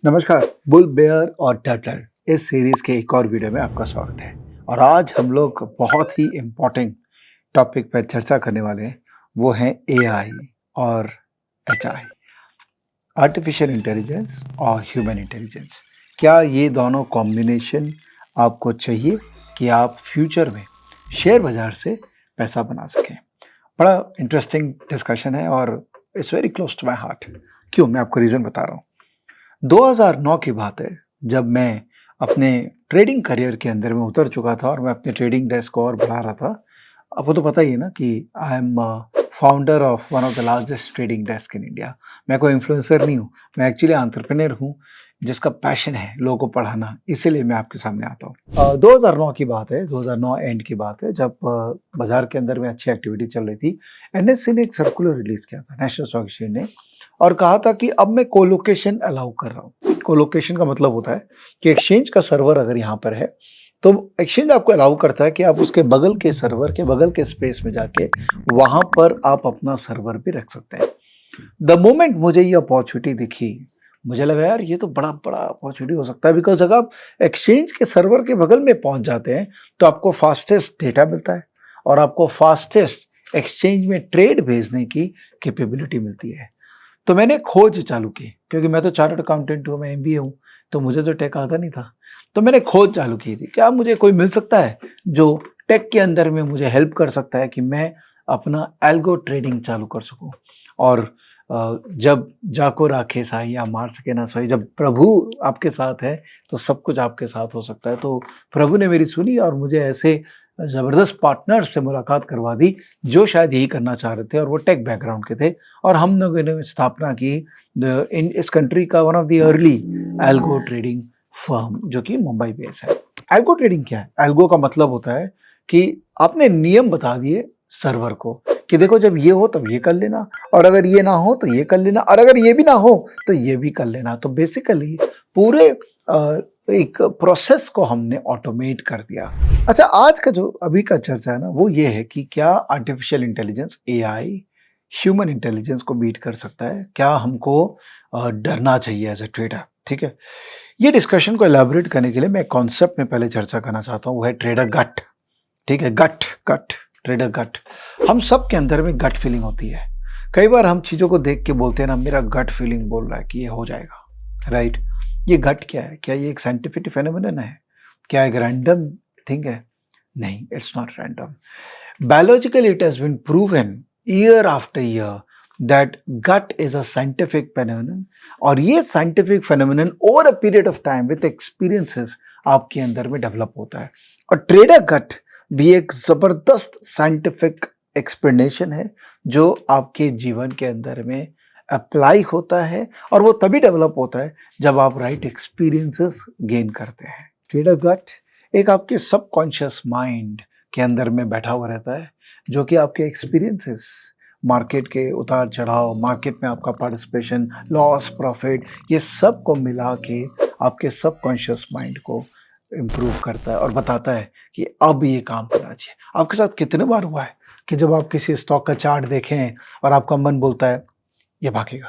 नमस्कार। Bull bear और turtle इस सीरीज के एक और वीडियो में आपका स्वागत है। और आज हम लोग बहुत ही इम्पोर्टेंट टॉपिक पर चर्चा करने वाले हैं, वो है एआई और एचआई, आर्टिफिशियल इंटेलिजेंस और ह्यूमन इंटेलिजेंस। क्या ये दोनों कॉम्बिनेशन आपको चाहिए कि आप फ्यूचर में शेयर बाजार से पैसा बना सकें? बड़ा इंटरेस्टिंग डिस्कशन है और it's very close to my heart. क्यों? मैं आपको रीज़न बता रहा हूँ। 2009 की बात है, जब मैं अपने ट्रेडिंग करियर के अंदर में उतर चुका था और मैं अपने ट्रेडिंग डेस्क को और बढ़ा रहा था। आपको तो पता ही है ना कि I am founder of one of the largest trading desk in India. मैं कोई इन्फ्लुएंसर नहीं हूँ, मैं एक्चुअली एंटरप्रेन्योर हूँ जिसका पैशन है लोगों को पढ़ाना, इसीलिए मैं आपके सामने आता हूँ। 2009 की बात है, 2009 एंड की बात है, जब बाजार के अंदर में अच्छी एक्टिविटी चल रही थी। एनएससी ने एक सर्कुलर रिलीज किया था, नेशनल स्टॉक एक्सचेंज ने, और कहा था कि अब मैं कोलोकेशन अलाउ कर रहा हूँ। कोलोकेशन का मतलब होता है कि एक्सचेंज का सर्वर अगर यहाँ पर है तो एक्सचेंज आपको अलाउ करता है कि आप उसके बगल के सर्वर के बगल के स्पेस में जाके वहाँ पर आप अपना सर्वर भी रख सकते हैं। द मोमेंट मुझे ये अपॉर्चुनिटी दिखी, मुझे लगा यार ये तो बड़ा बड़ा अपॉर्चुनिटी हो सकता है, बिकॉज अगर आप एक्सचेंज के सर्वर के बगल में पहुंच जाते हैं तो आपको फास्टेस्ट डेटा मिलता है और आपको फास्टेस्ट एक्सचेंज में ट्रेड भेजने की कैपेबिलिटी मिलती है। तो मैंने खोज चालू की, क्योंकि मैं तो चार्टर्ड अकाउंटेंट हूँ, मैं एमबीए हूँ, तो मुझे तो टेक आता नहीं था। तो मैंने खोज चालू की थी, क्या मुझे कोई मिल सकता है जो टेक के अंदर में मुझे हेल्प कर सकता है कि मैं अपना एल्गो ट्रेडिंग चालू कर सकूं। और जब जाको राखे साई या मार सके ना सोई, जब प्रभु आपके साथ है तो सब कुछ आपके साथ हो सकता है। तो प्रभु ने मेरी सुनी और मुझे ऐसे ज़बरदस्त पार्टनर से मुलाकात करवा दी जो शायद यही करना चाह रहे थे, और वो टेक बैकग्राउंड के थे। और हम लोगों ने स्थापना की इन इस कंट्री का one of the early algo trading firm, जो कि मुंबई बेस है। एल्गो ट्रेडिंग क्या है? एल्गो का मतलब होता है कि आपने नियम बता दिए सर्वर को कि देखो जब ये हो तब ये कर लेना, और अगर ये ना हो तो ये कर लेना, और अगर ये भी ना हो तो ये भी कर लेना। तो बेसिकली पूरे एक प्रोसेस को हमने ऑटोमेट कर दिया। अच्छा, आज का जो अभी का चर्चा है ना, वो ये है कि क्या artificial intelligence AI human intelligence को बीट कर सकता है? क्या हमको डरना चाहिए एज ए ट्रेडर? ठीक है, ये डिस्कशन को एलैबोरेट करने के लिए मैं कॉन्सेप्ट में पहले चर्चा करना चाहता हूँ, वो है ट्रेडर गट। ठीक है, गट गट ट्रेडर गट। हम सब के अंदर में गट फीलिंग होती है। कई बार हम चीज़ों को देख के बोलते हैं ना, मेरा गट फीलिंग बोल रहा है कि ये हो जाएगा, राइट? ये गट क्या है? क्या ये एक साइंटिफिक फेनोमेनन है? क्या एक रैंडम थिंग है? नहीं, it's not random. Biologically, it has been proven year after year that gut is a scientific phenomenon, और ये scientific phenomenon over a period of time with experiences आपके अंदर में डेवलप होता है। और ट्रेडर गट भी एक जबरदस्त साइंटिफिक एक्सप्लेनेशन है जो आपके जीवन के अंदर में अप्लाई होता है, और वो तभी डेवलप होता है जब आप राइट एक्सपीरियंसेस गेन करते हैं। ट्रेडर गट एक आपके सबकॉन्शियस माइंड के अंदर में बैठा हुआ रहता है, जो कि आपके एक्सपीरियंसेस, मार्केट के उतार चढ़ाव, मार्केट में आपका पार्टिसिपेशन, लॉस, प्रॉफिट, ये सब को मिला के आपके सबकॉन्शियस माइंड को इम्प्रूव करता है और बताता है कि अब ये काम करना चाहिए। आपके साथ कितने बार हुआ है कि जब आप किसी स्टॉक का चार्ट देखें और आपका मन बोलता है ये भागेगा?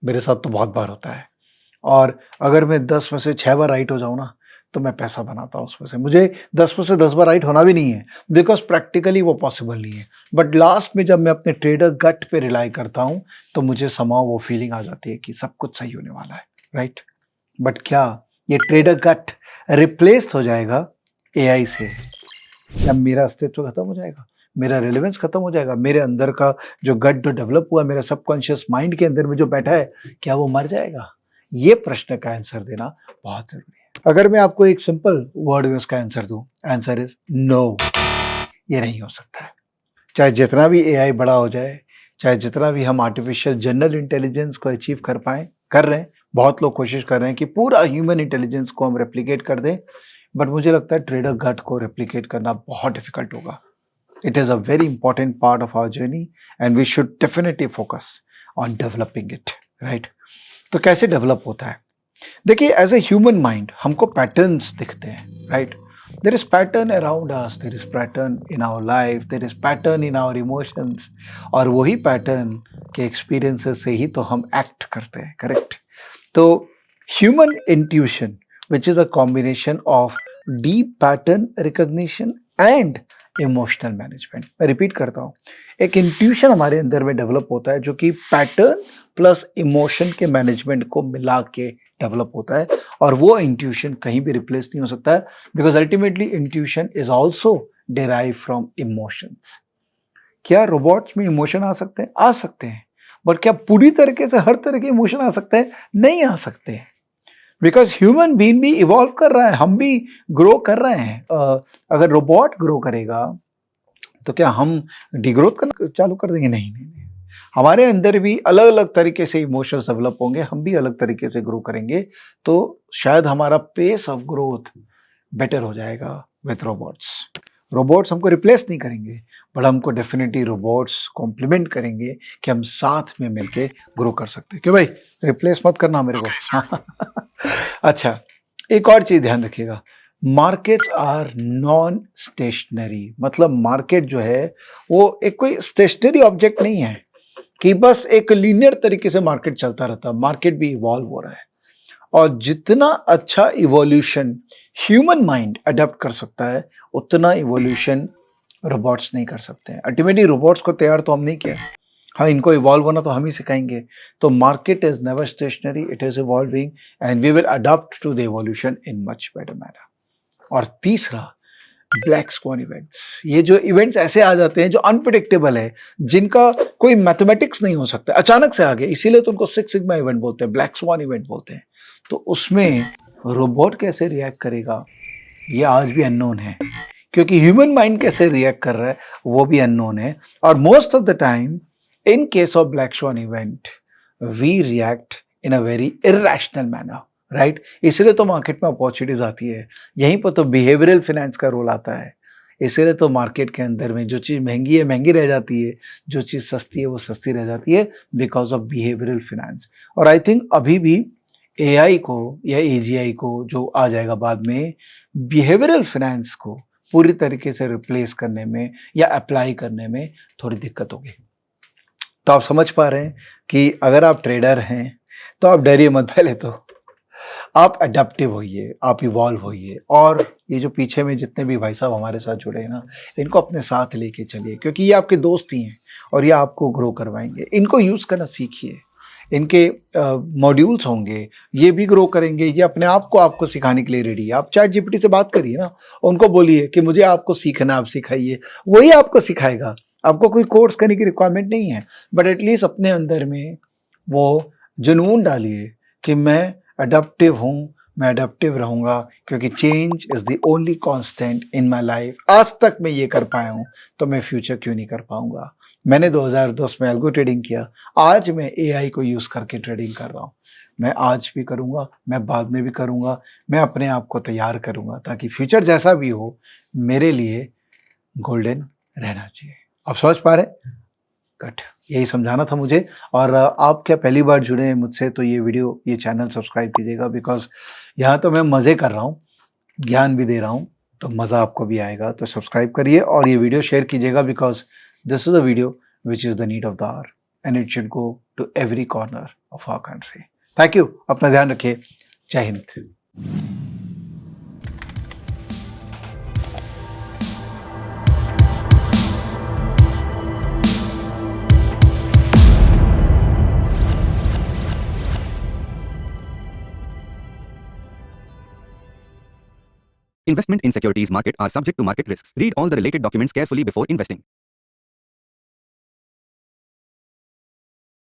मेरे साथ तो बहुत बार होता है। और अगर मैं 10 में से 6 बार राइट हो जाऊँ ना, तो मैं पैसा बनाता हूँ उसमें से। मुझे 10 में से 10 बार राइट होना भी नहीं है, बिकॉज प्रैक्टिकली वो पॉसिबल नहीं है। बट लास्ट में जब मैं अपने ट्रेडर गट पे रिलाई करता हूँ तो मुझे समाव वो फीलिंग आ जाती है कि सब कुछ सही होने वाला है, राइट? बट क्या ये ट्रेडर गट रिप्लेस हो जाएगा एआई से? क्या मेरा अस्तित्व खत्म हो जाएगा? मेरा रेलेवेंस खत्म हो जाएगा? मेरे अंदर का जो गट जो डेवलप हुआ, मेरा सबकॉन्शियस माइंड के अंदर में जो बैठा है, क्या वो मर जाएगा? ये प्रश्न का आंसर देना बहुत जरूरी है। अगर मैं आपको एक सिंपल वर्ड में उसका आंसर दूं, आंसर इज नो। ये नहीं हो सकता है। चाहे जितना भी एआई बड़ा हो जाए, चाहे जितना भी हम आर्टिफिशियल जनरल इंटेलिजेंस को अचीव कर पाए, कर रहे हैं, बहुत लोग कोशिश कर रहे हैं कि पूरा ह्यूमन इंटेलिजेंस को हम रेप्लिकेट कर दें, बट मुझे लगता है ट्रेडर गट को रेप्लिकेट करना बहुत डिफिकल्ट होगा। It is a very important part of our journey and we should definitely focus on developing it, right? तो कैसे डेवलप होता है? देखिए, एज ए ह्यूमन माइंड हमको पैटर्न्स दिखते हैं, right? There is pattern around us, there is pattern in our life, there is pattern in our emotions, और वही पैटर्न के एक्सपीरियंसेस से ही तो हम एक्ट करते हैं, करेक्ट? तो Human intuition, which is a combination of deep pattern recognition and emotional management. मैं रिपीट करता हूँ, एक इंट्यूशन हमारे अंदर में डेवलप होता है जो कि पैटर्न प्लस इमोशन के मैनेजमेंट को मिला के डेवलप होता है, और वो इंट्यूशन कहीं भी रिप्लेस नहीं हो सकता है, because ultimately intuition is also derive from emotions. क्या रोबोट्स में इमोशन आ सकते हैं? आ सकते हैं, बट क्या पूरी तरीके से हर तरह के इमोशन आ सकते हैं? नहीं आ सकते हैं, बिकॉज ह्यूमन बीइंग भी इवॉल्व कर रहा है, हम भी ग्रो कर रहे हैं। अगर रोबोट ग्रो करेगा तो क्या हम डिग्रोथ करना चालू कर देंगे? नहीं नहीं नहीं, हमारे अंदर भी अलग अलग तरीके से इमोशंस डेवलप होंगे, हम भी अलग तरीके से ग्रो करेंगे, तो शायद हमारा पेस ऑफ ग्रोथ बेटर हो जाएगा विथ रोबोट्स। रोबोट्स हमको रिप्लेस नहीं करेंगे, बट हमको डेफिनेटली रोबोट्स कॉम्प्लीमेंट करेंगे कि हम साथ में मिलके ग्रो कर सकते हैं। क्यों भाई, रिप्लेस मत करना मेरे को। अच्छा, एक और चीज ध्यान रखिएगा, मार्केट्स आर नॉन स्टेशनरी। मतलब मार्केट जो है वो एक कोई स्टेशनरी ऑब्जेक्ट नहीं है कि बस एक लीनियर तरीके से मार्केट चलता रहता है। मार्केट भी इवॉल्व हो रहा है, और जितना अच्छा इवोल्यूशन ह्यूमन माइंड अडेप्ट कर सकता है, उतना इवोल्यूशन रोबोट्स नहीं कर सकते हैं। अल्टीमेटली रोबोट्स को तैयार तो हम नहीं किया, हाँ, इनको इवॉल्व होना तो हम ही सिखाएंगे। तो market is never stationary, it is evolving and we will adopt to the evolution in much better manner. और तीसरा, ब्लैक स्वॉन इवेंट्स। ये जो इवेंट्स ऐसे आ जाते हैं जो अनप्रिडिक्टेबल है, जिनका कोई मैथमेटिक्स नहीं हो सकता, अचानक से आ गए, इसीलिए तो उनको सिक्स सिग्मा इवेंट बोलते हैं, ब्लैक स्वॉन इवेंट बोलते हैं। तो उसमें रोबोट कैसे रिएक्ट करेगा ये आज भी अननोन है, क्योंकि ह्यूमन माइंड कैसे रिएक्ट कर रहा है वो भी अननोन है। और most of the time in case of black swan event we react in a very irrational manner, right? इसलिए तो मार्केट में अपॉर्चुनिटीज आती है, यहीं पर तो बिहेवियरल फाइनेंस का रोल आता है। इसलिए तो मार्केट के अंदर में जो चीज़ महंगी है महंगी रह जाती है, जो चीज़ सस्ती है वो सस्ती रह जाती है, बिकॉज ऑफ बिहेवियरल फाइनेंस। और आई थिंक अभी भी एआई को या एजीआई को जो आ जाएगा बाद में, बिहेवियरल फाइनेंस को पूरी तरीके से रिप्लेस करने में या अप्लाई करने में थोड़ी दिक्कत होगी। तो आप समझ पा रहे हैं कि अगर आप ट्रेडर हैं तो आप डरिए मत, पहले तो आप अडेप्टिव होइए, आप इवॉल्व होइए, और ये जो पीछे में जितने भी भाई साहब हमारे साथ जुड़े हैं ना, इनको अपने साथ लेके चलिए, क्योंकि ये आपके दोस्त ही हैं और ये आपको ग्रो करवाएंगे। इनको यूज़ करना सीखिए, इनके मॉड्यूल्स होंगे, ये भी ग्रो करेंगे, ये अपने आप को आपको सिखाने के लिए रेडी है। आप चैट जीपीटी से बात करिए ना, उनको बोलिए कि मुझे आपको सीखना, आप सिखाइए, वही आपको सिखाएगा। आपको कोई कोर्स करने की रिक्वायरमेंट नहीं है, बट एटलीस्ट अपने अंदर में वो जुनून डालिए कि मैं अडेप्टिव हूँ, मैं अडेप्टिव रहूँगा, क्योंकि change is the only constant in my life. आज तक मैं ये कर पाया हूँ, तो मैं फ्यूचर क्यों नहीं कर पाऊँगा? मैंने 2010 में एल्गो ट्रेडिंग किया, आज मैं एआई को यूज़ करके ट्रेडिंग कर रहा हूँ। मैं आज भी करूँगा, मैं बाद में भी करूँगा, मैं अपने आप को तैयार करूँगा ताकि फ्यूचर जैसा भी हो मेरे लिए गोल्डन रहना चाहिए। आप समझ पा रहे हैं? कट, यही समझाना था मुझे। और आप क्या पहली बार जुड़े हैं मुझसे, तो ये वीडियो, ये चैनल सब्सक्राइब कीजिएगा, बिकॉज यहाँ तो मैं मज़े कर रहा हूँ, ज्ञान भी दे रहा हूँ, तो मज़ा आपको भी आएगा। तो सब्सक्राइब करिए और ये वीडियो शेयर कीजिएगा, because this is a video which is the need of the hour and it should go to every corner of our country. Thank you, अपना ध्यान रखिए, जय Hind. Investment in securities market are subject to market risks. Read all the related documents carefully before investing.